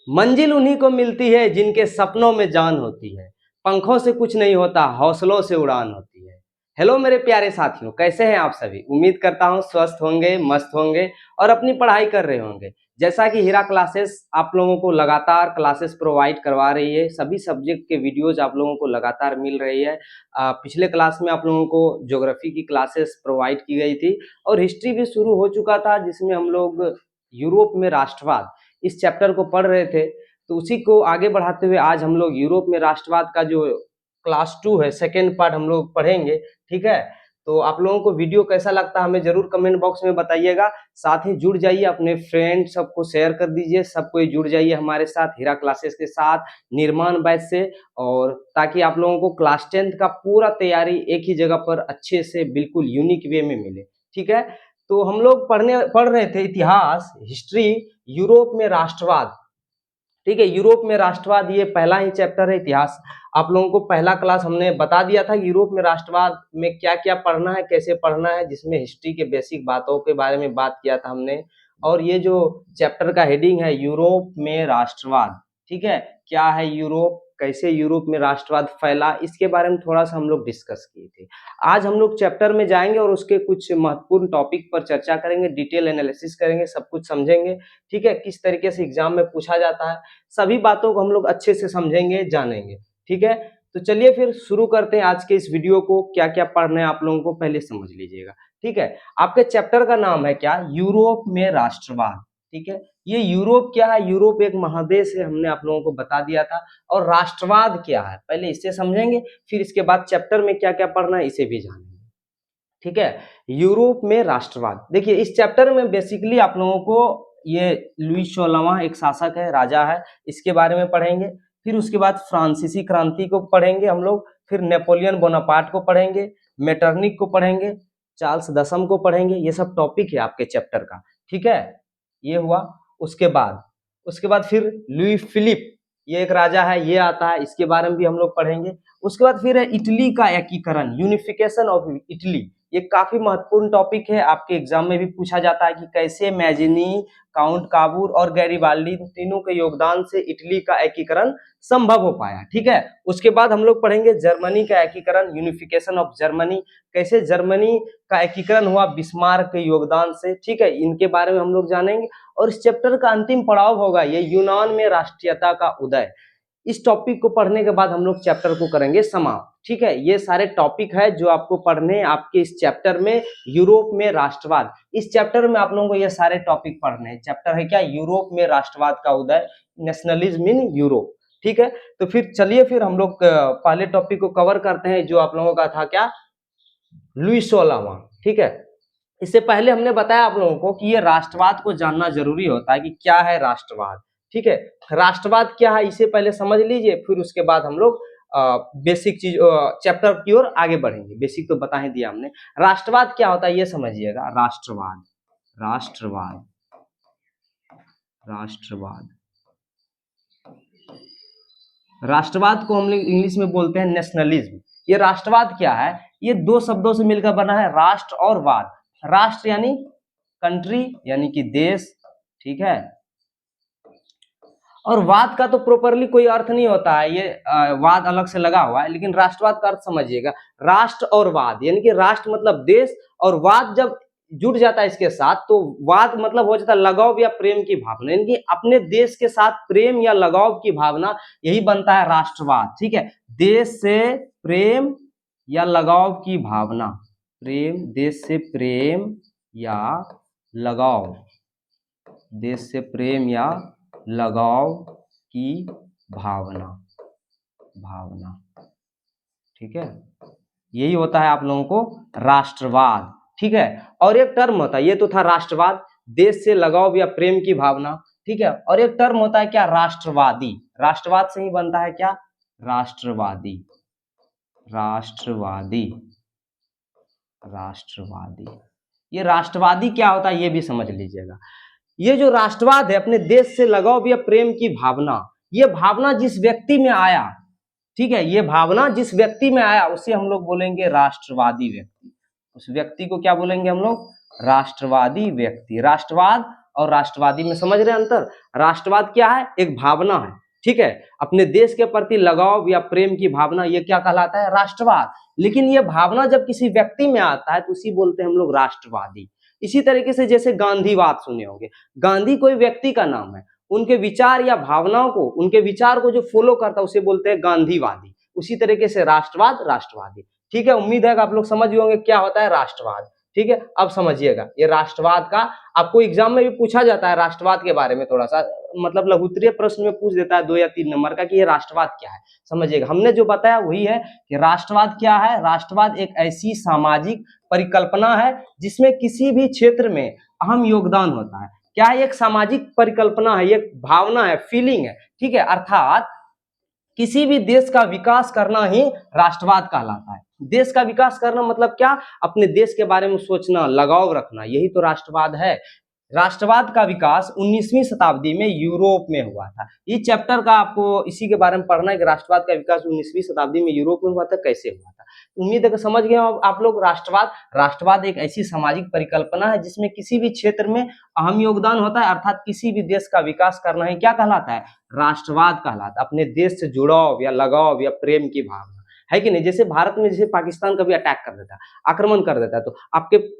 मंजिल उन्हीं को मिलती है जिनके सपनों में जान होती है। पंखों से कुछ नहीं होता, हौसलों से उड़ान होती है। हेलो मेरे प्यारे साथियों, कैसे हैं आप सभी? उम्मीद करता हूं स्वस्थ होंगे, मस्त होंगे और अपनी पढ़ाई कर रहे होंगे। जैसा कि हीरा क्लासेस आप लोगों को लगातार क्लासेस प्रोवाइड करवा रही है, सभी सब्जेक्ट के वीडियोज आप लोगों को लगातार मिल रही है। पिछले क्लास में आप लोगों को ज्योग्राफी की क्लासेस प्रोवाइड की गई थी और हिस्ट्री भी शुरू हो चुका था, जिसमें हम लोग यूरोप में राष्ट्रवाद इस चैप्टर को पढ़ रहे थे। तो उसी को आगे बढ़ाते हुए आज हम लोग यूरोप में राष्ट्रवाद का जो क्लास 2 है, सेकेंड पार्ट हम लोग पढ़ेंगे। ठीक है, तो आप लोगों को वीडियो कैसा लगता है हमें जरूर कमेंट बॉक्स में बताइएगा। साथ ही जुड़ जाइए, अपने फ्रेंड सबको शेयर कर दीजिए, सब कोई जुड़ जाइए हमारे साथ हीरा क्लासेस के साथ, निर्माण बैच से। और ताकि आप लोगों को क्लास 10th का पूरा तैयारी एक ही जगह पर अच्छे से बिल्कुल यूनिक वे में मिले। ठीक है, तो हम लोग पढ़ रहे थे इतिहास, हिस्ट्री, यूरोप में राष्ट्रवाद। ठीक है, यूरोप में राष्ट्रवाद ये पहला ही चैप्टर है इतिहास। आप लोगों को पहला क्लास हमने बता दिया था कि यूरोप में राष्ट्रवाद में क्या क्या पढ़ना है, कैसे पढ़ना है, जिसमें हिस्ट्री के बेसिक बातों के बारे में बात किया था हमने। और ये जो चैप्टर का हेडिंग है यूरोप में राष्ट्रवाद, ठीक है, क्या है यूरोप, कैसे यूरोप में राष्ट्रवाद फैला, इसके बारे में थोड़ा सा हम लोग डिस्कस किए थे। आज हम लोग चैप्टर में जाएंगे और उसके कुछ महत्वपूर्ण टॉपिक पर चर्चा करेंगे, डिटेल एनालिसिस करेंगे, सब कुछ समझेंगे। ठीक है, किस तरीके से एग्जाम में पूछा जाता है, सभी बातों को हम लोग अच्छे से समझेंगे, जानेंगे। ठीक है, तो चलिए फिर शुरू करते हैं आज के इस वीडियो को। क्या क्या पढ़ना है आप लोगों को पहले समझ लीजिएगा। ठीक है, आपके चैप्टर का नाम है क्या? यूरोप में राष्ट्रवाद। ठीक है, ये यूरोप क्या है? यूरोप एक महादेश है, हमने आप लोगों को बता दिया था। और राष्ट्रवाद क्या है पहले इसे समझेंगे, फिर इसके बाद चैप्टर में क्या क्या पढ़ना है इसे भी जानेंगे। ठीक है, यूरोप में राष्ट्रवाद, देखिए इस चैप्टर में बेसिकली आप लोगों को ये लुई 16वां एक शासक है, राजा है, इसके बारे में पढ़ेंगे। फिर उसके बाद फ्रांसीसी क्रांति को पढ़ेंगे हम लोग, फिर नेपोलियन बोनापार्ट को पढ़ेंगे, मेटरनिक को पढ़ेंगे, चार्ल्स दसम को पढ़ेंगे। ये सब टॉपिक है आपके चैप्टर का। ठीक है, ये हुआ। उसके बाद फिर लुई फिलिप, ये एक राजा है, ये आता है, इसके बारे में भी हम लोग पढ़ेंगे। उसके बाद फिर है इटली का एकीकरण, यूनिफिकेशन ऑफ इटली। ये काफी महत्वपूर्ण टॉपिक है, आपके एग्जाम में भी पूछा जाता है कि कैसे मैजिनी, काउंट काबूर और गैरिबाल्डी तीनों के योगदान से इटली का एकीकरण संभव हो पाया। ठीक है, उसके बाद हम लोग पढ़ेंगे जर्मनी का एकीकरण, यूनिफिकेशन ऑफ जर्मनी, कैसे जर्मनी का एकीकरण हुआ बिस्मार्क के योगदान से। ठीक है, इनके बारे में हम लोग जानेंगे। और इस चैप्टर का अंतिम पड़ाव होगा ये यूनान में राष्ट्रीयता का उदय। इस टॉपिक को पढ़ने के बाद हम लोग चैप्टर को करेंगे समाप्त। ठीक है, ये सारे टॉपिक है जो आपको पढ़ने आपके इस चैप्टर में, यूरोप में राष्ट्रवाद। इस चैप्टर में आप लोगों को ये सारे टॉपिक पढ़ने हैं। चैप्टर है क्या? यूरोप में राष्ट्रवाद का उदय, नेशनलिज्म इन यूरोप। ठीक है, तो फिर चलिए फिर हम लोग पहले टॉपिक को कवर करते हैं, जो आप लोगों का था क्या? लुई 16वां। ठीक है, इससे पहले हमने बताया आप लोगों को कि ये राष्ट्रवाद को जानना जरूरी होता है कि क्या है राष्ट्रवाद। ठीक है, राष्ट्रवाद क्या है इसे पहले समझ लीजिए, फिर उसके बाद हम लोग बेसिक चीज चैप्टर की ओर आगे बढ़ेंगे। बेसिक तो बता ही दिया हमने। राष्ट्रवाद क्या होता है ये समझिएगा। राष्ट्रवाद, राष्ट्रवाद, राष्ट्रवाद, राष्ट्रवाद को हम लोग इंग्लिश में बोलते हैं नेशनलिज्म। ये राष्ट्रवाद क्या है? ये दो शब्दों से मिलकर बना है, राष्ट्र और वाद। राष्ट्र यानी कंट्री, यानी कि देश। ठीक है, और वाद का तो प्रॉपरली कोई अर्थ नहीं होता है, ये वाद अलग से लगा हुआ है, लेकिन राष्ट्रवाद का अर्थ समझिएगा। राष्ट्र और वाद यानी कि राष्ट्र मतलब देश, और वाद जब जुड़ जाता है इसके साथ तो वाद मतलब हो जाता है लगाव या प्रेम की भावना, यानी कि अपने देश के साथ प्रेम या लगाव की भावना, यही बनता है राष्ट्रवाद। ठीक है, देश से प्रेम या लगाव की भावना, प्रेम, देश से प्रेम या लगाव, देश से प्रेम या लगाव की भावना, भावना। ठीक है, यही होता है आप लोगों को राष्ट्रवाद। ठीक है, और एक टर्म होता है, ये तो था राष्ट्रवाद, देश से लगाव या प्रेम की भावना। ठीक है, और एक टर्म होता है क्या? राष्ट्रवादी। राष्ट्रवाद से ही बनता है क्या? राष्ट्रवादी, राष्ट्रवादी, राष्ट्रवादी। ये राष्ट्रवादी क्या होता है ये भी समझ लीजिएगा। ये जो राष्ट्रवाद है, अपने देश से लगाव या प्रेम की भावना, ये भावना जिस व्यक्ति में आया, ठीक है, ये भावना जिस व्यक्ति में आया उसे हम लोग बोलेंगे राष्ट्रवादी व्यक्ति। उस व्यक्ति को क्या बोलेंगे हम लोग? राष्ट्रवादी व्यक्ति। राष्ट्रवाद और राष्ट्रवादी में समझ रहे हैं अंतर। राष्ट्रवाद क्या है? एक भावना है, ठीक है, अपने देश के प्रति लगाव या प्रेम की भावना, ये क्या कहलाता है? राष्ट्रवाद। लेकिन ये भावना जब किसी व्यक्ति में आता है तो उसी बोलते हैं हम लोग राष्ट्रवादी। इसी तरीके से जैसे गांधीवाद सुने होंगे, गांधी कोई व्यक्ति का नाम है, उनके विचार या भावनाओं को, उनके विचार को जो फॉलो करता है उसे बोलते हैं गांधीवादी। उसी तरीके से राष्ट्रवाद, राष्ट्रवादी। ठीक है, उम्मीद है कि आप लोग समझ गए होंगे क्या होता है राष्ट्रवाद। ठीक है, अब समझिएगा ये राष्ट्रवाद का, आपको एग्जाम में भी पूछा जाता है राष्ट्रवाद के बारे में, थोड़ा सा मतलब लघुत्तरीय प्रश्न में पूछ देता है 2 या 3 नंबर का कि ये राष्ट्रवाद क्या है। समझिएगा, हमने जो बताया वही है कि राष्ट्रवाद क्या है। राष्ट्रवाद एक ऐसी सामाजिक परिकल्पना है जिसमें किसी भी क्षेत्र में अहम योगदान होता है। क्या है? एक सामाजिक परिकल्पना है, एक भावना है, फीलिंग है, ठीक है, अर्थात किसी भी देश का विकास करना ही राष्ट्रवाद कहलाता है। देश का विकास करना मतलब क्या? अपने देश के बारे में सोचना, लगाव रखना, यही तो राष्ट्रवाद है। राष्ट्रवाद का विकास 19वीं शताब्दी में यूरोप में हुआ था। इस चैप्टर का आपको इसी के बारे में पढ़ना है कि राष्ट्रवाद का विकास 19वीं शताब्दी में यूरोप में हुआ था, कैसे हुआ था। उम्मीद है कि समझ गए आप लोग। राष्ट्रवाद एक ऐसी सामाजिक परिकल्पना है जिसमें किसी भी क्षेत्र में अहम योगदान होता है, अर्थात किसी भी देश का विकास करना है क्या कहलाता है? राष्ट्रवाद कहलाता है। अपने देश से जुड़ाव या लगाव या प्रेम की भावना, है कि नहीं। जैसे भारत में जैसे पाकिस्तान कभी अटैक कर देता है, आक्रमण कर देता है, तो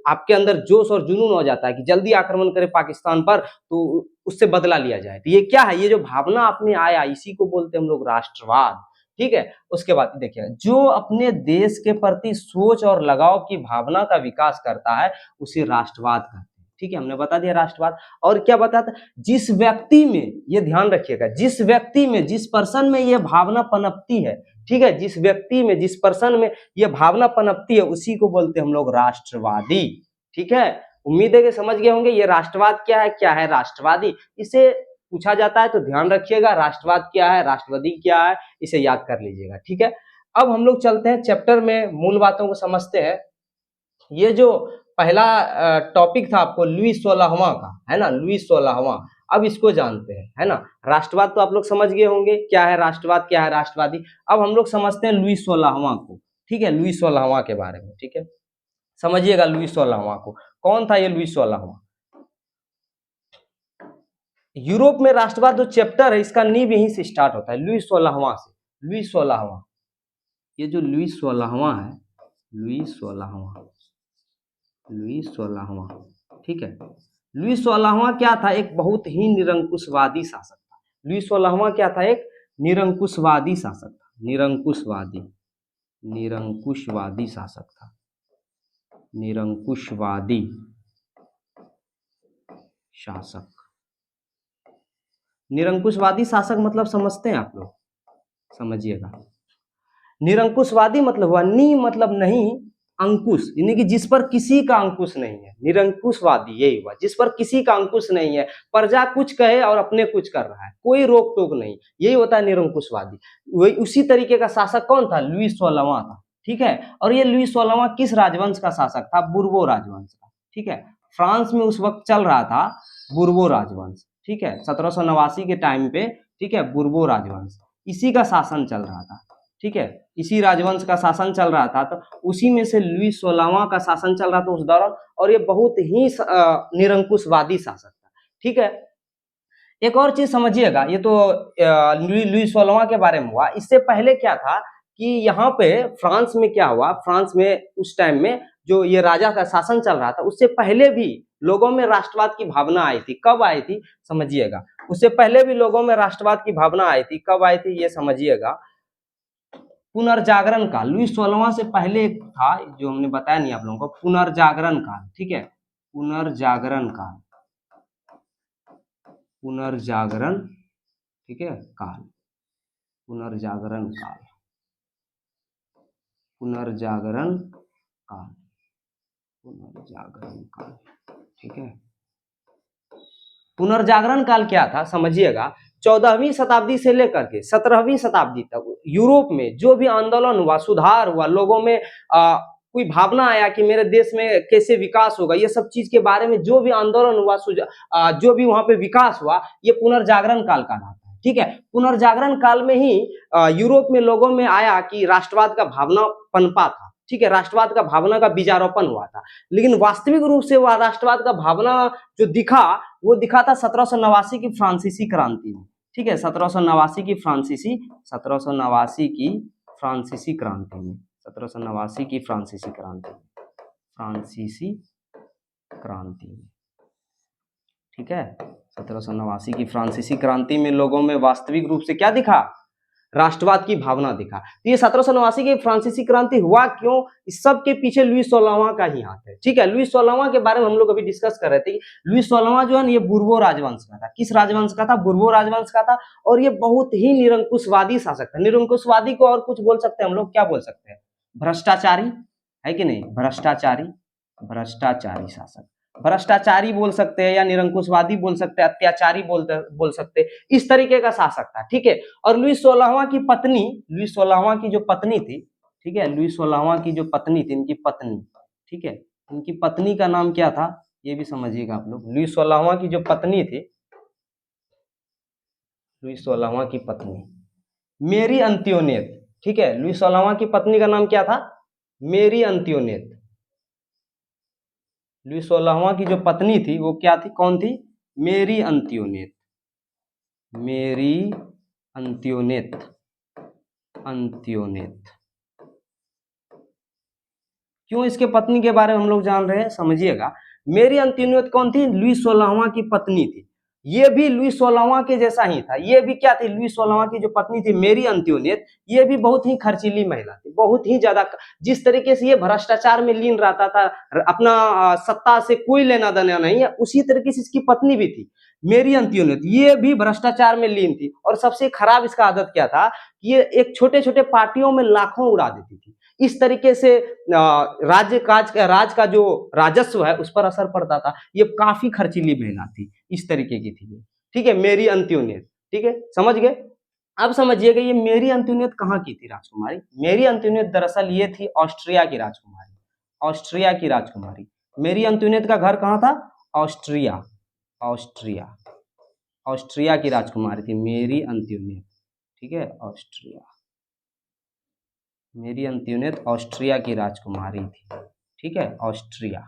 आपके अंदर जोश और जुनून हो जाता है कि जल्दी आक्रमण करे पाकिस्तान पर, तो उससे बदला लिया जाए। तो ये क्या है? ये जो भावना आपने आया, इसी को बोलते हैं हम लोग राष्ट्रवाद। ठीक है, उसके बाद देखिए, जो अपने देश के प्रति सोच और लगाव की भावना का विकास करता है उसे राष्ट्रवाद कहते हैं। ठीक है, हमने बता दिया राष्ट्रवाद। और क्या बताता? जिस व्यक्ति में, ये ध्यान रखिएगा, जिस व्यक्ति में, जिस पर्सन में ये भावना पनपती है, ठीक है, जिस व्यक्ति में, जिस पर्सन में ये भावना पनपती है उसी को बोलते हैं हम लोग राष्ट्रवादी। ठीक है, उम्मीद है कि समझ गए होंगे ये राष्ट्रवाद क्या है राष्ट्रवादी। इसे पूछा जाता है तो ध्यान रखिएगा, राष्ट्रवाद क्या है, राष्ट्रवादी क्या है, इसे याद कर लीजिएगा। ठीक है, अब हम लोग चलते हैं चैप्टर में, मूल बातों को समझते हैं। ये जो पहला टॉपिक था आपको लुई 16वां का, है ना, लुई 16वां, अब इसको जानते हैं, है ना। राष्ट्रवाद तो आप लोग समझ गए होंगे क्या है राष्ट्रवाद, क्या है राष्ट्रवादी। अब हम लोग समझते हैं लुई 16वां को। ठीक है, लुई 16वां के बारे में। ठीक है, समझिएगा लुई 16वां को। कौन था ये लुई 16वां? यूरोप में राष्ट्रवाद जो चैप्टर है इसका नींव यहीं से स्टार्ट होता है, लुई 16वां से। लुई 16वां, ये जो लुई 16वां है, लुई 16वां, लुई 16वां, ठीक है। लुई 16वां क्या था? एक बहुत ही निरंकुशवादी शासक था। लुई 16वां क्या था? एक निरंकुशवादी शासक था। निरंकुशवादी, निरंकुशवादी शासक था। निरंकुशवादी शासक। निरंकुशवादी शासक मतलब समझते हैं आप लोग? समझिएगा, निरंकुशवादी मतलब हुआ, नी मतलब नहीं, अंकुश, यानी कि जिस पर किसी का अंकुश नहीं है। निरंकुशवादी यही हुआ, जिस पर किसी का अंकुश नहीं है, प्रजा कुछ कहे और अपने कुछ कर रहा है, कोई रोक टोक नहीं, यही होता है निरंकुशवादी। वही उसी तरीके का शासक कौन था? लुई 16वां था। ठीक है, और ये लुई 16वां किस राजवंश का शासक था? बुर्बो राजवंश का। ठीक है, फ्रांस में उस वक्त चल रहा था बुर्बो राजवंश। ठीक है, 1789 के टाइम पे, ठीक है, बुर्बो राजवंश, इसी का शासन चल रहा था। ठीक है, इसी राजवंश का शासन चल रहा था, तो उसी में से लुई 16वां का शासन चल रहा था उस दौरान, और ये बहुत ही निरंकुशवादी शासक था। ठीक है, एक और चीज समझिएगा, ये तो लुई 16वां के बारे में हुआ। इससे पहले क्या था कि यहाँ पे फ्रांस में क्या हुआ, फ्रांस में उस टाइम में जो ये राजा का शासन चल रहा था, उससे पहले भी लोगों में राष्ट्रवाद की भावना आई थी। कब आई थी? समझिएगा, उससे पहले भी लोगों में राष्ट्रवाद की भावना आई थी। कब आई थी ये समझिएगा, पुनर्जागरण काल। लुई 16वां से पहले एक था जो हमने बताया नहीं आप लोगों को, पुनर्जागरण काल। ठीक है, पुनर्जागरण काल, पुनर्जागरण, ठीक है, काल, पुनर्जागरण काल, पुनर्जागरण काल, पुनर्जागरण काल। ठीक है, पुनर्जागरण काल क्या था समझिएगा, 14वीं शताब्दी से लेकर के 17वीं शताब्दी तक यूरोप में जो भी आंदोलन हुआ, सुधार हुआ, लोगों में कोई भावना आया कि मेरे देश में कैसे विकास होगा, ये सब चीज के बारे में जो भी आंदोलन हुआ, जो भी वहां पे विकास हुआ, ये पुनर्जागरण काल कहलाता है। ठीक है, पुनर्जागरण काल में ही यूरोप में लोगों में आया कि राष्ट्रवाद का भावना पनपा था। ठीक है, राष्ट्रवाद का भावना का बीजारोपण हुआ था। लेकिन वास्तविक रूप से वह राष्ट्रवाद का भावना जो दिखा, वो दिखा था 1789 की फ्रांसीसी क्रांति में। ठीक है, 1789 की फ्रांसीसी 1789 की फ्रांसीसी क्रांति में 1789 की फ्रांसीसी क्रांति फ्रांसीसी क्रांति में। ठीक है, 1789 की फ्रांसीसी क्रांति में लोगों में वास्तविक रूप से क्या दिखा? राष्ट्रवाद की भावना दिखा। तो ये 1789 की फ्रांसीसी क्रांति हुआ क्यों? इस सब के पीछे लुई 16वां का ही हाथ है। ठीक है, लुई 16वां के बारे में हम लोग अभी डिस्कस कर रहे थे। लुई 16वां जो है ना, ये बुर्बो राजवंश का था। किस राजवंश का था? बुर्बो राजवंश का था। और ये बहुत ही निरंकुशवादी शासक था। निरंकुशवादी को और कुछ बोल सकते हैं हम लोग, क्या बोल सकते हैं? भ्रष्टाचारी, है कि नहीं? भ्रष्टाचारी, भ्रष्टाचारी शासक, भ्रष्टाचारी बोल सकते हैं, या निरंकुशवादी बोल सकते हैं, अत्याचारी बोल सकते हैं। इस तरीके का शासक था। ठीक है, और लुई 16वां की पत्नी, लुई 16वां की जो पत्नी थी, ठीक है, लुई 16वां की जो पत्नी थी, इनकी पत्नी, ठीक है, इनकी पत्नी का नाम क्या था? ये भी समझिएगा आप लोग। लुई 16वां की जो पत्नी थी, लुई 16वां की पत्नी मेरी अंत्योनेत। ठीक है, लुई 16वां की पत्नी का नाम क्या था? मेरी अंत्योनेत। लुई 16वां की जो पत्नी थी वो क्या थी? कौन थी? मेरी अंत्योनेत। मेरी अंत्योनेत, अंत्योनेत। क्यों इसके पत्नी के बारे में हम लोग जान रहे हैं? समझिएगा। मेरी अंत्योनेत कौन थी? लुई 16वां की पत्नी थी। ये भी लुई 16वां के जैसा ही था। ये भी क्या थी? लुई 16वां की जो पत्नी थी मेरी अंत्योनेत, ये भी बहुत ही खर्चीली महिला थी, बहुत ही ज्यादा। जिस तरीके से ये भ्रष्टाचार में लीन रहता था, अपना सत्ता से कोई लेना देना नहीं है, उसी तरीके से इसकी पत्नी भी थी मेरी अंत्योनेत। ये भी भ्रष्टाचार में लीन थी। और सबसे खराब इसका आदत क्या था? ये एक छोटे छोटे पार्टियों में लाखों उड़ा देती थी। इस तरीके से राज का जो राजस्व है उस पर असर पड़ता था। ये काफी खर्चीली महिला थी, इस तरीके की थी ये। ठीक है, मेरी अंत्योनेत। ठीक है, समझ गए? अब समझिएगा, ये मेरी अंत्योनेत कहाँ की थी राजकुमारी? मेरी अंत्योनेत दरअसल ये थी ऑस्ट्रिया की राजकुमारी। ऑस्ट्रिया की राजकुमारी। मेरी अंत्योनेत का घर कहाँ था? ऑस्ट्रिया, ऑस्ट्रिया, ऑस्ट्रिया की राजकुमारी थी मेरी अंत्योनेत। ठीक है, ऑस्ट्रिया, मेरी अंत्योनेत ऑस्ट्रिया की राजकुमारी थी। ठीक है, ऑस्ट्रिया।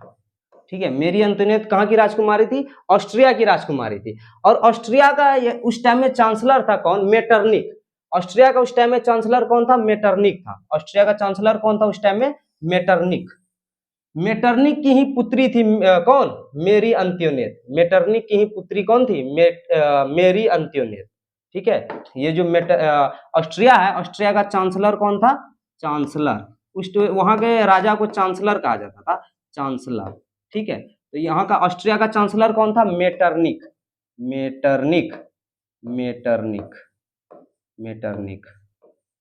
ठीक है, मेरी अंत्योनेत कहाँ की राजकुमारी थी? ऑस्ट्रिया की राजकुमारी थी। और ऑस्ट्रिया का उस टाइम में चांसलर था कौन? मेटरनिक। ऑस्ट्रिया का उस टाइम में चांसलर कौन था? मेटरनिक था। ऑस्ट्रिया का चांसलर कौन था उस टाइम में? मेटरनिक। मेटरनिक की ही पुत्री थी कौन? मेरी अंत्योनेत। मेटरनिक की ही पुत्री कौन थी? मेरी अंत्योनेत। ठीक है, ये जो ऑस्ट्रिया है, ऑस्ट्रिया का चांसलर कौन था? चांसलर। उस वहां के राजा को चांसलर कहा जाता था, चांसलर। ठीक है, तो यहाँ का ऑस्ट्रिया का चांसलर कौन था? Metternich, Metternich, Metternich, Metternich.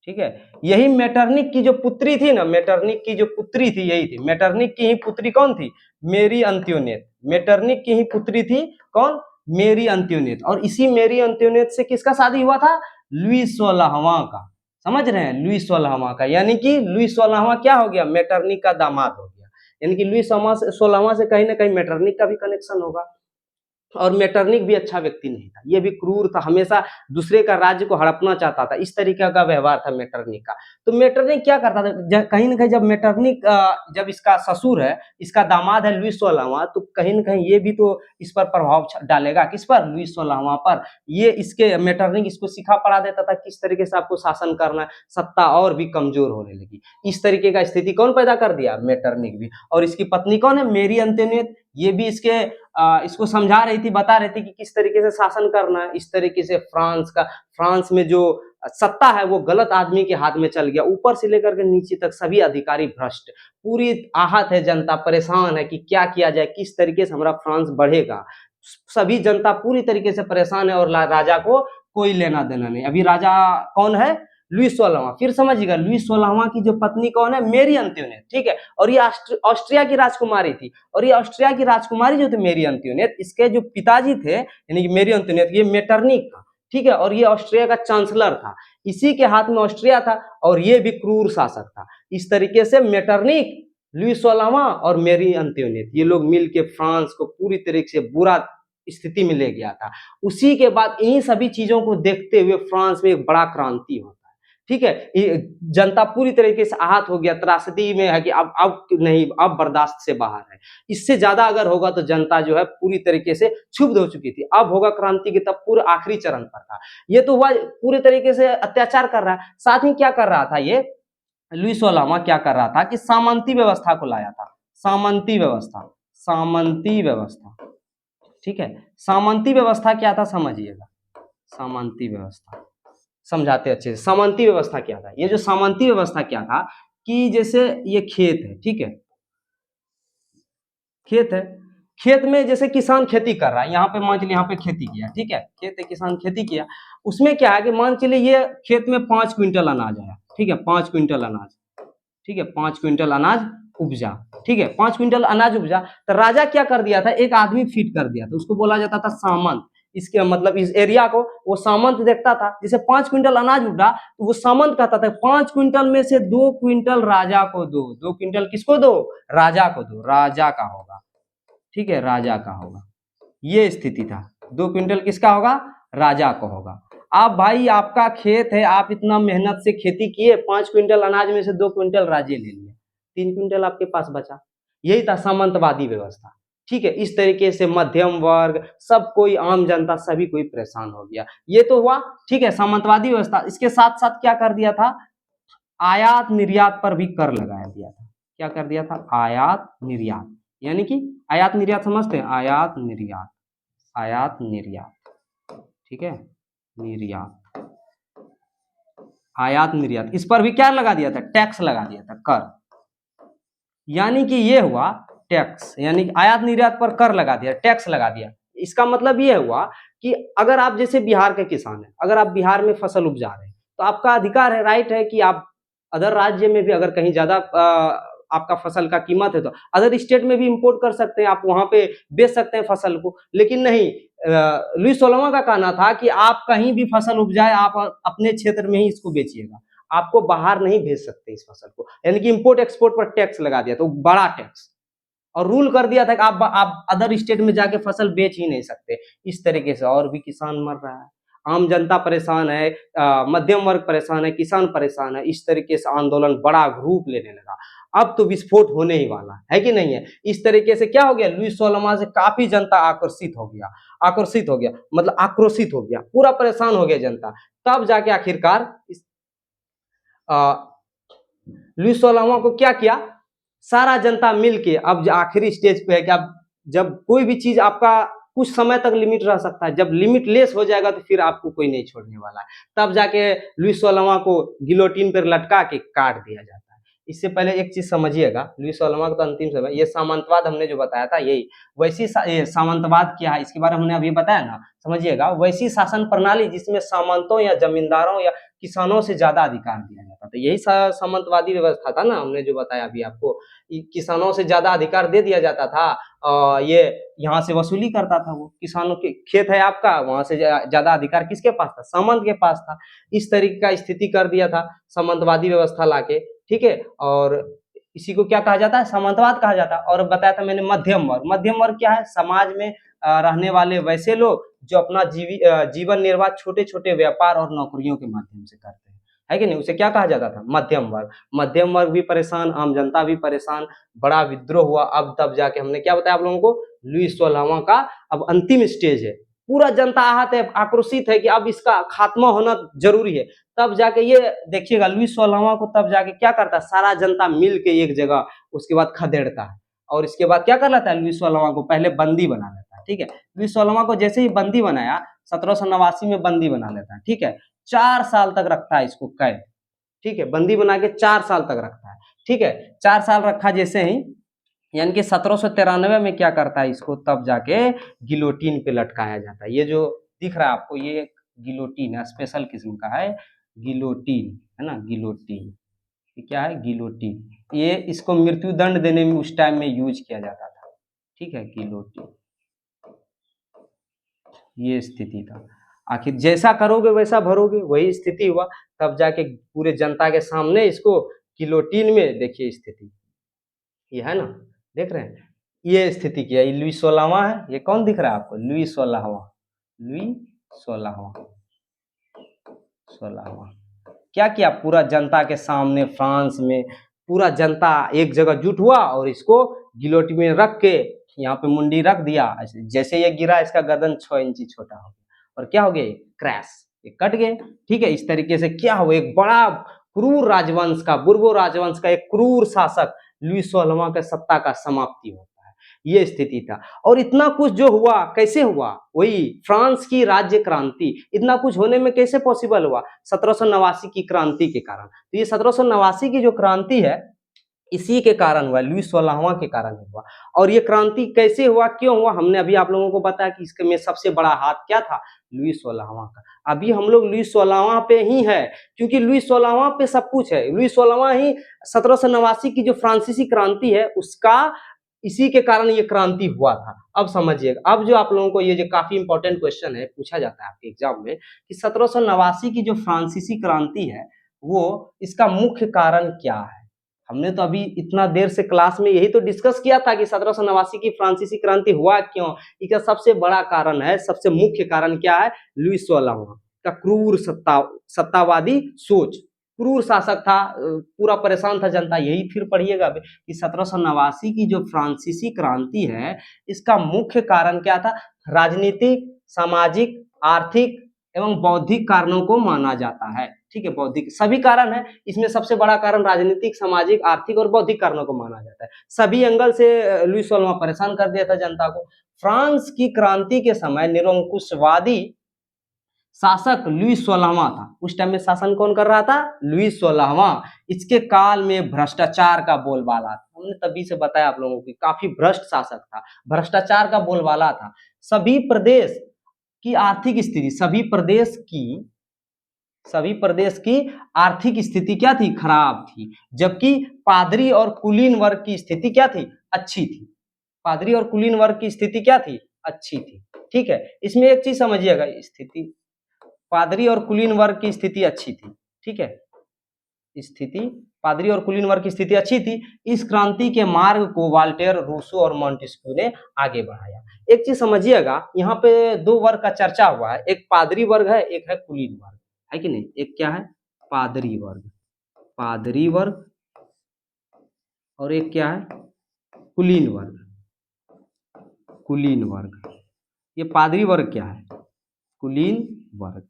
ठीक है, यही मेटरनिक की जो पुत्री थी ना, मेटरनिक की जो पुत्री थी यही थी। मेटरनिक की ही पुत्री कौन थी? मेरी अंत्योनेत। मेटरनिक की ही पुत्री थी कौन? मेरी अंत्योनेत। और इसी मेरी अंत्योनेत से किसका शादी हुआ था? लुई 16वां का। समझ रहे हैं? लुई 16वां का, यानी कि लुई 16वां क्या हो गया? मेटरनिक का दामाद हो गया। यानी कि लुई 16वां से कहीं ना कहीं मेटरनिक का भी कनेक्शन होगा। और मेटरनिक भी अच्छा व्यक्ति नहीं था, ये भी क्रूर था, हमेशा दूसरे का राज्य को हड़पना चाहता था। इस तरीके का व्यवहार था मेटरनिक का। तो मेटरनिक क्या करता था? कहीं ना कहीं जब मेटरनिक जब इसका ससुर है, इसका दामाद है लुई 16वां, तो कहीं ना कहीं ये भी तो इस पर प्रभाव डालेगा। किस पर? लुई 16वां पर। ये इसके मेटरनिक इसको सिखा पढ़ा देता था किस तरीके से आपको शासन करना है, सत्ता और भी कमजोर होने लगी। इस तरीके का स्थिति कौन पैदा कर दिया? मेटरनिक भी। और इसकी पत्नी कौन है? मेरी अंत्योनेत। ये भी इसको समझा रही थी, बता रही थी कि किस तरीके से शासन करना है। इस तरीके से फ्रांस में जो सत्ता है वो गलत आदमी के हाथ में चल गया। ऊपर से लेकर के नीचे तक सभी अधिकारी भ्रष्ट। पूरी आहत है जनता, परेशान है कि क्या किया जाए, किस तरीके से हमारा फ्रांस बढ़ेगा। सभी जनता पूरी तरीके से परेशान है और राजा को कोई लेना देना नहीं। अभी राजा कौन है? लुई 16वां। फिर समझिएगा, लुई 16वां की जो पत्नी कौन है? मेरी अंत्योनेत। ठीक है, और ये ऑस्ट्रिया की राजकुमारी थी। और ये ऑस्ट्रिया की राजकुमारी जो थी मेरी अंत्योनेत, इसके जो पिताजी थे यानी कि मेरी अंत्योनेत, ये मेटरनिक था। ठीक है, और ये ऑस्ट्रिया का चांसलर था। इसी के हाथ में ऑस्ट्रिया था और ये भी क्रूर शासक था। इस तरीके से मेटरनिक, लुई 16वां और मेरी अंत्योनेत, ये लोग मिलके फ्रांस को पूरी तरीके से बुरा स्थिति में ले गया था। उसी के बाद इन्हीं सभी चीजों को देखते हुए फ्रांस में एक बड़ा क्रांति होता है। ठीक है, जनता पूरी तरीके से आहत हो गया, त्रासदी में है कि अब नहीं, अब बर्दाश्त से बाहर है। इससे ज्यादा अगर होगा तो जनता जो है पूरी तरीके से क्षुब्ध हो चुकी थी। अब होगा क्रांति की, तब पूरा आखिरी चरण पर था। ये तो हुआ पूरे तरीके से अत्याचार कर रहा है। साथ ही क्या कर रहा था ये लुई 16वां, क्या कर रहा था कि सामंती व्यवस्था को लाया था। सामंती व्यवस्था, सामंती व्यवस्था, ठीक है। सामंती व्यवस्था क्या था समझिएगा। सामंती व्यवस्था समझाते अच्छे से। सामंती व्यवस्था क्या था? ये जो सामंती व्यवस्था क्या था कि जैसे ये खेत है, ठीक है, खेत है, खेत में जैसे किसान खेती कर रहा है, यहाँ पे मान चलिए यहाँ पे खेती किया, ठीक है, खेत है, किसान खेती किया, उसमें क्या है कि मान चलिए ये खेत में 5 क्विंटल अनाज आया, ठीक है, 5 क्विंटल अनाज, ठीक है, 5 क्विंटल अनाज उपजा, ठीक है, 5 क्विंटल अनाज उपजा, तो राजा क्या कर दिया था, एक आदमी फिट कर दिया था, उसको बोला जाता था सामंत। इसके मतलब इस एरिया को वो सामंत देखता था। जैसे 5 क्विंटल अनाज उठा तो वो सामंत कहता था 5 क्विंटल में से 2 क्विंटल राजा को दो। 2 क्विंटल किसको दो? राजा को दो, राजा का होगा, ठीक है, राजा का होगा। ये स्थिति था। 2 क्विंटल किसका होगा? राजा को होगा। आप भाई आपका खेत है, आप इतना मेहनत से खेती किए, 5 क्विंटल अनाज में से 2 क्विंटल राजे ले लिए, 3 क्विंटल आपके पास बचा। यही था सामंतवादी व्यवस्था, ठीक है। इस तरीके से मध्यम वर्ग, सब कोई, आम जनता, सभी कोई परेशान हो गया। ये तो हुआ, ठीक है, सामंतवादी व्यवस्था। इसके साथ साथ क्या कर दिया था? आयात निर्यात पर भी कर लगा दिया था। क्या कर दिया था? आयात निर्यात, यानी कि आयात निर्यात समझते हैं? आयात निर्यात, आयात निर्यात, ठीक है, निर्यात, आयात निर्यात, इस पर भी क्या लगा दिया था? टैक्स लगा दिया था, कर। यानी कि ये हुआ टैक्स, यानी कि आयात निर्यात पर कर लगा दिया, टैक्स लगा दिया। इसका मतलब ये हुआ कि अगर आप जैसे बिहार के किसान हैं, अगर आप बिहार में फसल उपजा रहे हैं तो आपका अधिकार है, राइट है कि आप अदर राज्य में भी अगर कहीं ज्यादा आपका फसल का कीमत है तो अदर स्टेट में भी इंपोर्ट कर सकते हैं, आप वहां पे बेच सकते हैं फसल को। लेकिन नहीं, लुई 16वां का कहना था कि आप कहीं भी फसल उपजाए, आप अपने क्षेत्र में ही इसको बेचिएगा, आपको बाहर नहीं भेज सकते इस फसल को। यानी कि इंपोर्ट एक्सपोर्ट पर टैक्स लगा दिया, तो बड़ा टैक्स, और रूल कर दिया था कि आप अदर स्टेट में जाके फसल बेच ही नहीं सकते। इस तरीके से और भी किसान मर रहा है, आम जनता परेशान है, मध्यम वर्ग परेशान है, किसान परेशान है। इस तरीके से आंदोलन बड़ा रूप लेने लगा। अब तो विस्फोट होने ही वाला है कि नहीं है? इस तरीके से क्या हो गया, लुई 16वां से काफी जनता आकर्षित हो गया, आकर्षित हो गया मतलब आक्रोशित हो गया, पूरा परेशान हो गया जनता। तब जाके आखिरकार इस लुई 16वां को क्या किया, सारा जनता मिल के, अब आखिरी स्टेज पे है कि अब जब कोई भी चीज आपका कुछ समय तक लिमिट रह सकता है, जब लिमिट लेस हो जाएगा तो फिर आपको कोई नहीं छोड़ने वाला है। तब जाके लुई 16वां को गिलोटिन पर लटका के काट दिया जाता है। इससे पहले एक चीज समझिएगा, लुई 16वां का तो अंतिम समय, ये सामंतवाद हमने जो बताया था यही, वैसी ये सामंतवाद क्या है इसके बारे में हमने अभी बताया ना, समझिएगा। वैसी शासन प्रणाली जिसमें सामंतों या जमींदारों या किसानों से ज्यादा अधिकार दिया जाता था, यही सामंतवादी व्यवस्था था ना, हमने जो बताया अभी आपको। किसानों से ज्यादा अधिकार दे दिया जाता था, ये यहाँ से वसूली करता था, वो किसानों के खेत है आपका, वहां से ज्यादा अधिकार किसके पास था? सामंत के पास था। इस तरीके का स्थिति कर दिया था सामंतवादी व्यवस्था लाके, ठीक है। और इसी को क्या कहा जाता है? सामंतवाद कहा जाता है। और बताया था मैंने मध्यम वर्ग, मध्यम वर्ग क्या है? समाज में रहने वाले वैसे लोग जो अपना जीवन निर्वाह छोटे छोटे व्यापार और नौकरियों के माध्यम से करते हैं, है कि नहीं? उसे क्या कहा जाता था? मध्यम वर्ग। मध्यम वर्ग भी परेशान, आम जनता भी परेशान, बड़ा विद्रोह हुआ। अब तब जाके हमने क्या बताया आप लोगों को, लुई 16वां का अब अंतिम स्टेज है, पूरा जनता आहत है, आक्रोशित है कि अब इसका खात्मा होना जरूरी है। तब जाके ये देखिएगा लुई 16वां को तब जाके क्या करता है, सारा जनता मिल के एक जगह उसके बाद खदेड़ता है। और इसके बाद क्या कर लेता है, लुई 16वां को पहले बंदी बना लेता है, ठीक है। लुई 16वां को जैसे ही बंदी बनाया, 1789 में बंदी बना लेता है, ठीक है। 4 साल तक रखता है इसको कैद, ठीक है, बंदी बना के 4 साल तक रखता है, ठीक है। 4 साल रखा जैसे ही, यानी कि 1793 में क्या करता है इसको, तब जाके गिलोटीन पे लटकाया जाता है। ये जो दिख रहा है आपको, ये गिलोटीन है, स्पेशल किस्म का है, गिलोटीन है ना, गिलोटीन। ये क्या है? गिलोटीन। ये इसको मृत्यु दंड देने में उस टाइम में यूज किया जाता था, ठीक है, गिलोटीन। ये स्थिति था। आखिर जैसा करोगे वैसा भरोगे, वही स्थिति हुआ। तब जाके पूरे जनता के सामने इसको गिलोटीन में, देखिए स्थिति ये है ना, देख रहे हैं, ये स्थिति क्या है, लुई 16वां है। ये कौन दिख रहा है आपको? लुई 16वां, लुई 16वां, 16वां। क्या किया, पूरा जनता के सामने फ्रांस में पूरा जनता एक जगह जुट हुआ और इसको गिलोटी में रख के यहाँ पे मुंडी रख दिया, जैसे ये गिरा इसका गर्दन 6 इंची छोटा हो गया और क्या हो गया, क्रैश, ये कट गए। ठीक है, इस तरीके से क्या हुआ, एक बड़ा क्रूर राजवंश का, बुर्बो राजवंश का एक क्रूर शासक लुई 16वां के सत्ता का समाप्ति होता है, ये स्थिति था। और इतना कुछ जो हुआ कैसे हुआ, वही फ्रांस की राज्य क्रांति, इतना कुछ होने में कैसे पॉसिबल हुआ, 1789 की क्रांति के कारण। तो ये 1789 की जो क्रांति है इसी के कारण हुआ, लुई 16वां के कारण हुआ। और ये क्रांति कैसे हुआ, क्यों हुआ, हमने अभी आप लोगों को बताया कि इसके में सबसे बड़ा हाथ क्या था, लुई 16वां का। अभी हम लोग लुई 16वां पे ही है, क्योंकि लुई 16वां पे सब कुछ है। लुई 16वां ही 1789 की जो फ्रांसीसी क्रांति है उसका, इसी के कारण ये क्रांति हुआ था। अब समझिएगा, अब जो आप लोगों को ये जो काफी इंपॉर्टेंट क्वेश्चन है पूछा जाता है आपके एग्जाम में कि 1789 की जो फ्रांसीसी क्रांति है वो, इसका मुख्य कारण क्या है। हमने तो अभी इतना देर से क्लास में यही तो डिस्कस किया था कि 1789 की फ्रांसीसी क्रांति हुआ क्यों। इसका सबसे बड़ा कारण है, सबसे मुख्य कारण क्या है, लुई 16वां का क्रूर सत्तावादी सोच, क्रूर शासक था, पूरा परेशान था जनता। यही फिर पढ़िएगा कि 1789 की जो फ्रांसीसी क्रांति है इसका मुख्य कारण क्या था, राजनीतिक, सामाजिक, आर्थिक एवं बौद्धिक कारणों को माना जाता है। ठीक है, बौद्धिक सभी कारण है, इसमें सबसे बड़ा कारण राजनीतिक, सामाजिक, आर्थिक और बौद्धिक कारणों को माना जाता है। सभी एंगल से लुई 16वां परेशान कर दिया था जनता को। फ्रांस की क्रांति के समय निरंकुशवादी शासक लुई 16वां था। उस टाइम में शासन कौन कर रहा था, लुई 16वां। इसके काल में भ्रष्टाचार का बोलबाला था। हमने तभी से बताया आप लोगों को, काफी भ्रष्ट शासक था, भ्रष्टाचार का बोलबाला था। सभी प्रदेश की आर्थिक स्थिति, सभी प्रदेश की आर्थिक स्थिति क्या थी, खराब थी, जबकि पादरी और कुलीन वर्ग की स्थिति क्या थी, अच्छी थी। पादरी और कुलीन वर्ग की स्थिति क्या थी, अच्छी थी। ठीक है, इसमें एक चीज समझिएगा, स्थिति पादरी और कुलीन वर्ग की स्थिति अच्छी थी। ठीक है, स्थिति पादरी और कुलीन वर्ग की स्थिति अच्छी थी। इस क्रांति के मार्ग को वाल्टेयर, रूसो और मॉन्टेस्क्यू ने आगे बढ़ाया। एक चीज समझिएगा, यहाँ पे दो वर्ग का चर्चा हुआ है, एक पादरी वर्ग है, एक है कुलीन वर्ग, है कि नहीं। एक क्या है, पादरी वर्ग, पादरी वर्ग, और एक क्या है, कुलीन वर्ग, कुलीन वर्ग। ये पादरी वर्ग क्या है, कुलीन वर्ग।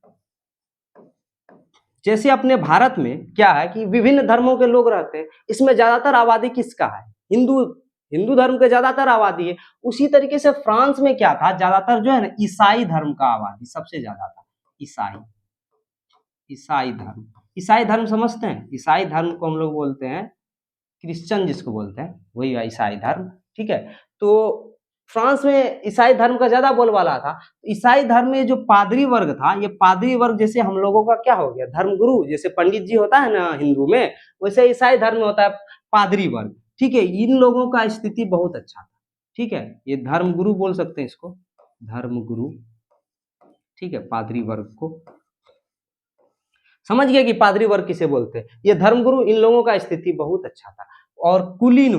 जैसे अपने भारत में क्या है कि विभिन्न धर्मों के लोग रहते हैं, इसमें ज्यादातर आबादी किसका है, हिंदू धर्म के ज्यादातर आबादी है। उसी तरीके से फ्रांस में क्या था, ज्यादातर जो है ना ईसाई धर्म का आबादी सबसे ज्यादा था। ईसाई धर्म, ईसाई धर्म समझते हैं, ईसाई धर्म को हम लोग बोलते हैं क्रिश्चियन, जिसको बोलते हैं वही है ईसाई धर्म। ठीक है, तो फ्रांस में ईसाई धर्म का ज्यादा बोलबाला था। ईसाई धर्म में जो पादरी वर्ग था, ये पादरी वर्ग जैसे हम लोगों का क्या हो गया, धर्मगुरु, जैसे पंडित जी होता है ना हिंदू में, वैसे ईसाई धर्म में होता है पादरी वर्ग। ठीक है, इन लोगों का स्थिति बहुत अच्छा था। ठीक है, ये धर्मगुरु बोल सकते हैं इसको, धर्मगुरु। ठीक है, पादरी वर्ग को समझ गए कि पादरी वर्ग किसे बोलते हैं, ये धर्मगुरु, इन लोगों का स्थिति बहुत अच्छा था। और कुलीन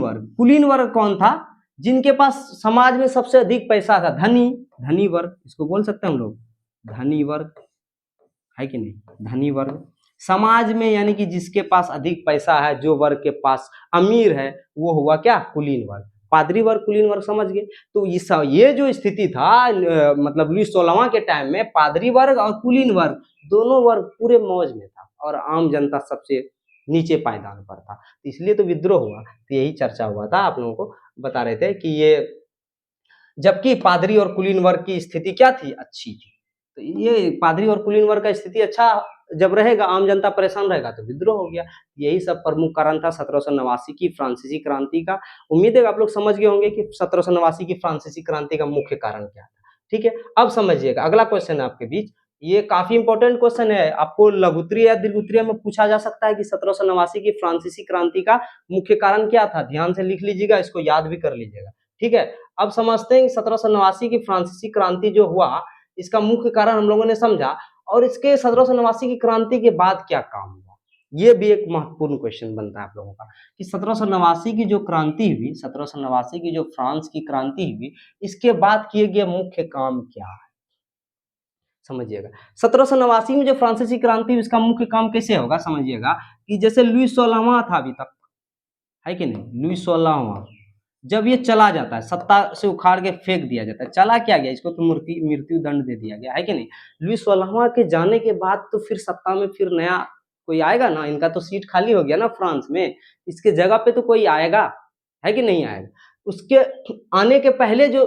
वर्ग कौन था, जिनके पास समाज में सबसे अधिक पैसा था, धनी वर्ग, इसको बोल सकते हैं हम लोग धनी वर्ग, है कि नहीं, धनी वर्ग समाज में, यानी कि जिसके पास अधिक पैसा है, जो वर्ग के पास अमीर है, वो हुआ क्या, कुलीन वर्ग। पादरी वर्ग, कुलीन वर्ग समझ गए। तो ये जो स्थिति था मतलब लुई 16वां के टाइम में, पादरी वर्ग और कुलीन वर्ग दोनों वर्ग पूरे मौज में था और आम जनता सबसे नीचे पायदान पर था, इसलिए तो विद्रोह हुआ। तो यही चर्चा हुआ था, आप लोगों को बता रहे थे कि ये, जबकि पादरी और कुलीन वर्ग की स्थिति क्या थी, अच्छी थी। तो ये पादरी और कुलीन वर्ग का स्थिति अच्छा जब रहेगा, आम जनता परेशान रहेगा, तो विद्रोह हो गया। यही सब प्रमुख कारण था 1789 की फ्रांसीसी क्रांति का। उम्मीद है आप लोग समझ गए होंगे कि 1789 की फ्रांसीसी क्रांति का मुख्य कारण क्या था। ठीक है, अब समझिएगा अगला क्वेश्चन है आपके बीच, ये काफी इंपॉर्टेंट क्वेश्चन है, आपको लघुत्तरीय या दीर्घोत्तरीय में पूछा जा सकता है कि 1789 की फ्रांसीसी क्रांति का मुख्य कारण क्या था। ध्यान से लिख लीजिएगा, इसको याद भी कर लीजिएगा। ठीक है, अब समझते हैं 1789 की फ्रांसीसी क्रांति जो हुआ, इसका मुख्य कारण हम लोगों ने समझा, और इसके 1789 की क्रांति के बाद क्या काम हुआ, ये भी एक महत्वपूर्ण क्वेश्चन बनता है आप लोगों का कि 1789 की जो क्रांति हुई, 1789 की जो फ्रांस की क्रांति हुई, इसके बाद किए गए मुख्य काम क्या है। समझिएगा 1789 में जो फ्रांसीसी क्रांति हुई, इसका मुख्य काम कैसे होगा समझिएगा कि जैसे लुई 16वां था अभी तक, है कि नहीं, लुई 16वां जब ये चला जाता है, सत्ता से उखाड़ के फेंक दिया जाता है, चला क्या गया, इसको तो मृत्यु दंड दे दिया गया, है कि नहीं। लुई 16वां के जाने के बाद तो फिर सत्ता में फिर नया कोई आएगा ना, इनका तो सीट खाली हो गया ना फ्रांस में, इसके जगह पे तो कोई आएगा, है कि नहीं आएगा। उसके आने के पहले जो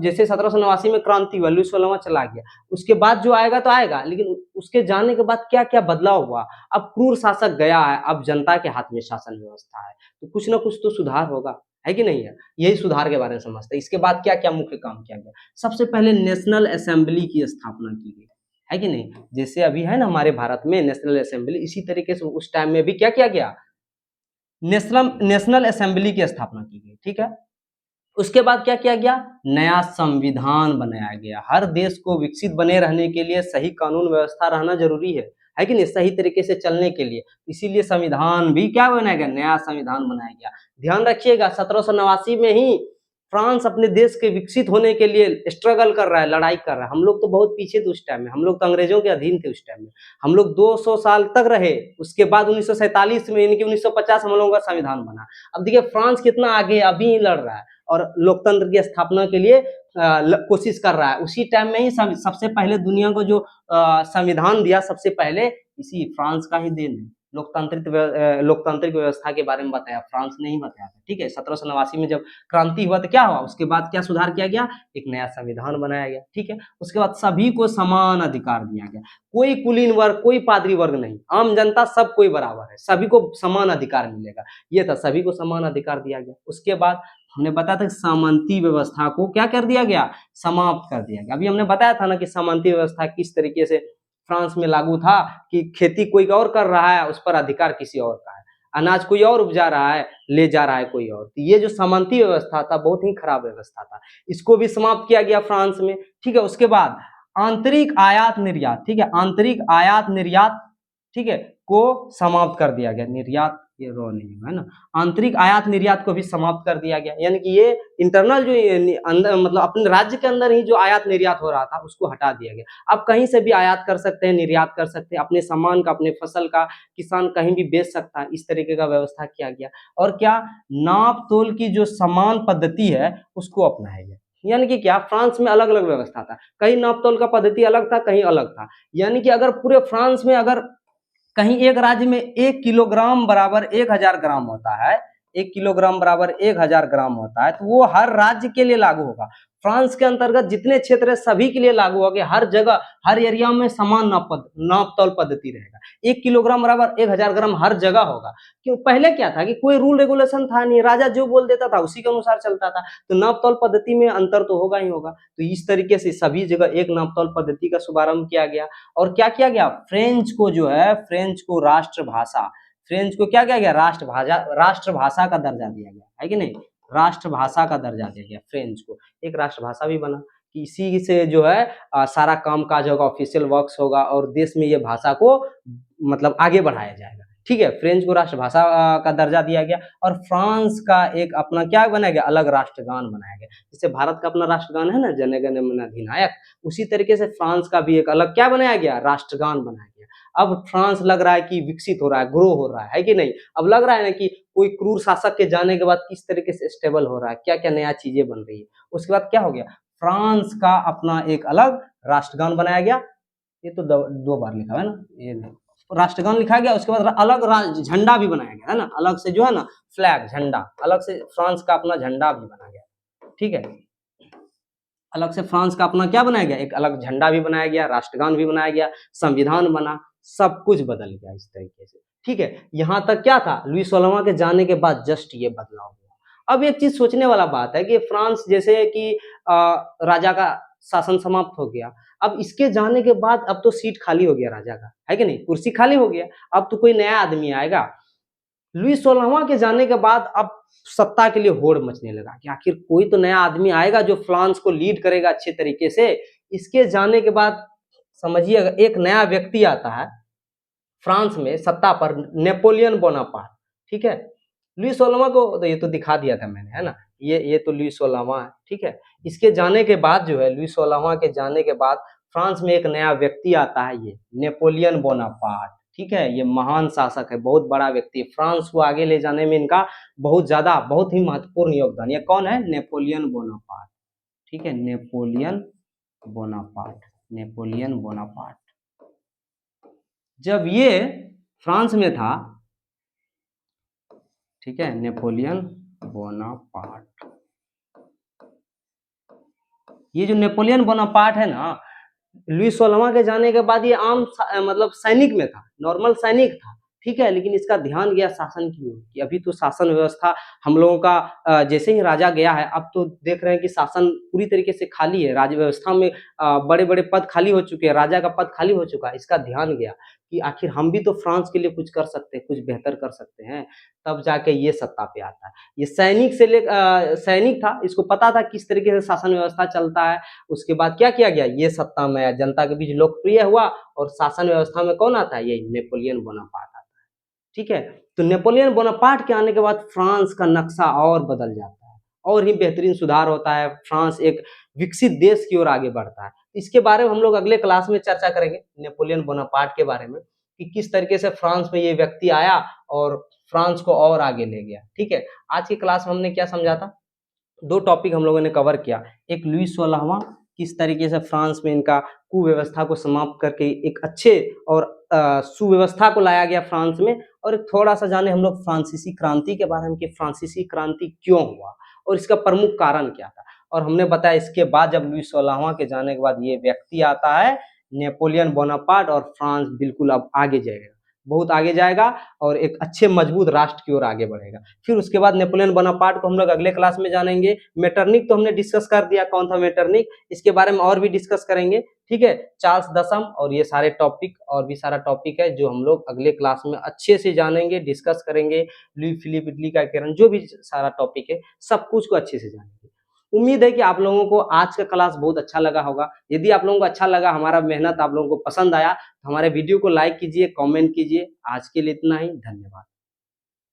जैसे 1789 में क्रांति हुआ, लुई 16वां चला गया, उसके बाद जो आएगा तो आएगा, लेकिन उसके जाने के बाद क्या क्या बदलाव हुआ। अब क्रूर शासक गया है, अब जनता के हाथ में शासन व्यवस्था है, तो कुछ ना कुछ तो सुधार होगा, है कि नहीं है। यही सुधार के बारे में समझते हैं। इसके बाद क्या क्या मुख्य काम किया गया, सबसे पहले नेशनल असेंबली की स्थापना की गई, है कि नहीं। जैसे अभी है ना हमारे भारत में नेशनल असेंबली, इसी तरीके से उस टाइम में भी क्या किया गया, नेशनल असेंबली की स्थापना की गई, ठीक है। उसके बाद क्या किया गया, नया संविधान बनाया गया। हर देश को विकसित बने रहने के लिए सही कानून व्यवस्था रहना जरूरी है कि नहीं, सही तरीके से चलने के लिए, इसीलिए संविधान भी क्या बनाया गया, नया संविधान बनाया गया। ध्यान रखिएगा 1789 में ही फ्रांस अपने देश के विकसित होने के लिए स्ट्रगल कर रहा है, लड़ाई कर रहा है। हम लोग तो बहुत पीछे थे उस टाइम में, हम लोग तो अंग्रेजों के अधीन थे उस टाइम में, हम लोग 200 साल तक रहे। उसके बाद 1947 में यानी कि 1950 हम लोगों का संविधान बना। अब देखिए फ्रांस कितना आगे अभी ही लड़ रहा है और लोकतंत्र की स्थापना के लिए कोशिश कर रहा है। उसी टाइम में ही सबसे पहले दुनिया को जो संविधान दिया, सबसे पहले इसी फ्रांस का ही देन है। लोकतांत्रिक व्यवस्था के बारे में बताया, फ्रांस ने ही बताया था, ठीक है। 1789 में जब क्रांति हुआ तो क्या हुआ, उसके बाद क्या सुधार किया गया, एक नया संविधान बनाया गया, ठीक है। उसके बाद सभी को समान अधिकार दिया गया, कोई कुलीन वर्ग, कोई पादरी वर्ग नहीं, आम जनता सब कोई बराबर है, सभी को समान अधिकार मिलेगा, ये था, सभी को समान अधिकार दिया गया। उसके बाद हमने बताया था सामंती व्यवस्था को क्या कर दिया गया, समाप्त कर दिया गया। अभी हमने बताया था ना कि सामंती व्यवस्था किस तरीके से फ्रांस में लागू था, कि खेती कोई और कर रहा है, उस पर अधिकार किसी और का है, अनाज कोई और उपजा रहा है, ले जा रहा है कोई और। तो ये जो सामंती व्यवस्था था बहुत ही खराब व्यवस्था था, इसको भी समाप्त किया गया फ्रांस में, ठीक है। उसके बाद आंतरिक आयात निर्यात, ठीक है, आंतरिक आयात निर्यात, ठीक है, को समाप्त कर दिया गया। निर्यात ये रो नहीं है ना, आंतरिक आयात निर्यात को भी समाप्त कर दिया गया, यानी कि ये इंटरनल जो अंदर मतलब अपने राज्य के अंदर ही जो आयात निर्यात हो रहा था उसको हटा दिया गया। अब कहीं से भी आयात कर सकते हैं, निर्यात कर सकते हैं, अपने सामान का, अपने फसल का किसान कहीं भी बेच सकता है, इस तरीके का व्यवस्था किया गया। और क्या, नाप तोल की जो समान पद्धति है उसको अपनाया गया, यानी कि क्या, फ्रांस में अलग अलग व्यवस्था था, कहीं नाप तोल का पद्धति अलग था, कहीं अलग था। यानी कि अगर पूरे फ्रांस में अगर कहीं एक राज्य में 1 किलोग्राम बराबर 1000 ग्राम होता है, 1 किलोग्राम बराबर 1000 ग्राम होता है, तो वो हर राज्य के लिए लागू होगा। फ्रांस के अंतर्गत जितने क्षेत्र है सभी के लिए लागू होगा, हर जगह हर एरिया में समान नाप तौल पद्धति रहेगा। 1 किलोग्राम बराबर 1000 ग्राम हर जगह होगा। क्यों, पहले क्या था कि कोई रूल रेगुलेशन था नहीं, राजा जो बोल देता था उसी के अनुसार चलता था, तो नाप तौल पद्धति में अंतर तो होगा ही होगा। तो इस तरीके से सभी जगह एक नाप तौल पद्धति का शुभारंभ किया गया। और क्या किया गया, फ्रेंच को जो है, फ्रेंच को राष्ट्रभाषा, फ्रेंच को क्या किया गया, राष्ट्रभाषा का दर्जा दिया गया, है कि नहीं, राष्ट्रभाषा का दर्जा दिया गया फ्रेंच को, एक राष्ट्रभाषा भी बना कि इसी से जो है सारा काम काज होगा, ऑफिशियल वर्क्स होगा और देश में ये भाषा को मतलब आगे बढ़ाया जाएगा, ठीक है। फ्रेंच को राष्ट्रभाषा का दर्जा दिया गया और फ्रांस का एक अपना क्या बनाया गया, अलग राष्ट्रगान बनाया गया। जैसे भारत का अपना राष्ट्रगान है ना, जन गण मन अधिनायक, उसी तरीके से फ्रांस का भी एक अलग क्या बनाया गया, राष्ट्रगान बनाया गया। अब फ्रांस लग रहा है कि विकसित हो रहा है, ग्रो हो रहा है कि नहीं। अब लग रहा है ना कि कोई क्रूर शासक के जाने के बाद किस तरीके से स्टेबल हो रहा है, क्या क्या नया चीजें बन रही है। उसके बाद क्या हो गया, फ्रांस का अपना एक अलग राष्ट्रगान बनाया गया। ये तो दो बार लिखा है ना, ये राष्ट्रगान लिखा गया। उसके बाद अलग झंडा भी बनाया गया, है ना, अलग से जो है ना फ्लैग, झंडा अलग से फ्रांस का अपना झंडा भी बना गया, ठीक है। अलग से फ्रांस का अपना क्या बनाया गया, एक अलग झंडा भी बनाया गया, राष्ट्रगान भी बनाया गया, संविधान बना, सब कुछ बदल गया इस तरीके से, ठीक है। यहां तक क्या था, लुई 16वां के जाने के बाद जस्ट ये बदलाव हुआ। अब एक चीज सोचने वाला बात है कि फ्रांस जैसे कि राजा का शासन समाप्त हो गया, अब इसके जाने के बाद अब तो सीट खाली हो गया राजा का, है कि नहीं, कुर्सी खाली हो गया, अब तो कोई नया आदमी आएगा। लुई 16वां के जाने के बाद अब सत्ता के लिए होड़ मचने लगा कि आखिर कोई तो नया आदमी आएगा जो फ्रांस को लीड करेगा अच्छे तरीके से। इसके जाने के बाद समझिएगा एक नया व्यक्ति आता है फ्रांस में सत्ता पर, नेपोलियन बोनापार्ट, ठीक है। लुई 16वां को तो ये तो दिखा दिया था मैंने, है ना, ये तो लुई 16वां है, ठीक है। इसके जाने के बाद जो है, लुई 16वां के जाने के बाद फ्रांस में एक नया व्यक्ति आता है, ये नेपोलियन बोनापार्ट। ठीक है, ये महान शासक है, बहुत बड़ा व्यक्ति। फ्रांस को आगे ले जाने में इनका बहुत ही महत्वपूर्ण योगदान। ये कौन है? Napoleon Bonaparte. ठीक है, नेपोलियन बोनापार्ट, नेपोलियन बोनापार्ट। जब ये फ्रांस में था, ठीक है, नेपोलियन बोनापार्ट, ये जो नेपोलियन बोनापार्ट है ना, लुई 16वां के जाने के बाद ये मतलब सैनिक में था, नॉर्मल सैनिक था। ठीक है, लेकिन इसका ध्यान गया शासन की ओर कि अभी तो शासन व्यवस्था हम लोगों का जैसे ही राजा गया है, अब तो देख रहे हैं कि शासन पूरी तरीके से खाली है, राज्य व्यवस्था में बड़े बड़े पद खाली हो चुके हैं, राजा का पद खाली हो चुका है। इसका ध्यान गया कि आखिर हम भी तो फ्रांस के लिए कुछ कर सकते हैं, कुछ बेहतर कर सकते हैं, तब जाके ये सत्ता पे आता है। ये सैनिक था, इसको पता था किस तरीके से शासन व्यवस्था चलता है। उसके बाद क्या किया गया? ये सत्ता में आया, जनता के बीच लोकप्रिय हुआ, और शासन व्यवस्था में कौन आता है? ये नेपोलियन बोनापार्ट आता है। ठीक है, तो नेपोलियन बोनापार्ट के आने के बाद फ्रांस का नक्शा और बदल जाता है, और ही बेहतरीन सुधार होता है, फ्रांस एक विकसित देश की ओर आगे बढ़ता है। इसके बारे में हम लोग अगले क्लास में चर्चा करेंगे, नेपोलियन बोनापार्ट के बारे में, कि किस तरीके से फ्रांस में ये व्यक्ति आया और फ्रांस को और आगे ले गया। ठीक है, आज की क्लास में हमने क्या समझा था? 2 टॉपिक हम लोगों ने कवर किया। एक लुई 16वां, किस तरीके से फ्रांस में इनका कुव्यवस्था को समाप्त करके एक अच्छे और सुव्यवस्था को लाया गया फ्रांस में, और एक थोड़ा-सा जाने हम लोग फ्रांसीसी क्रांति के बारे में कि फ्रांसीसी क्रांति क्यों हुआ और इसका प्रमुख कारण क्या था। और हमने बताया इसके बाद जब लुई 16वां के जाने के बाद ये व्यक्ति आता है, नेपोलियन बोनापार्ट, और फ्रांस बिल्कुल अब आगे जाएगा, बहुत आगे जाएगा और एक अच्छे मजबूत राष्ट्र की ओर आगे बढ़ेगा। फिर उसके बाद नेपोलियन बोनापार्ट को हम लोग अगले क्लास में जानेंगे। मेटरनिख तो हमने डिस्कस कर दिया, कौन था मेटरनिख, इसके बारे में और भी डिस्कस करेंगे। ठीक है, चार्ल्स दशम और ये सारे टॉपिक और भी सारा टॉपिक है जो हम लोग अगले क्लास में अच्छे से जानेंगे, डिस्कस करेंगे। लुई फिलिप इटली का कारण, जो भी सारा टॉपिक है, सब कुछ को अच्छे से जानेंगे। उम्मीद है कि आप लोगों को आज का क्लास बहुत अच्छा लगा होगा। यदि आप लोगों को अच्छा लगा, हमारा मेहनत आप लोगों को पसंद आया, तो हमारे वीडियो को लाइक कीजिए, कमेंट कीजिए। आज के लिए इतना ही, धन्यवाद।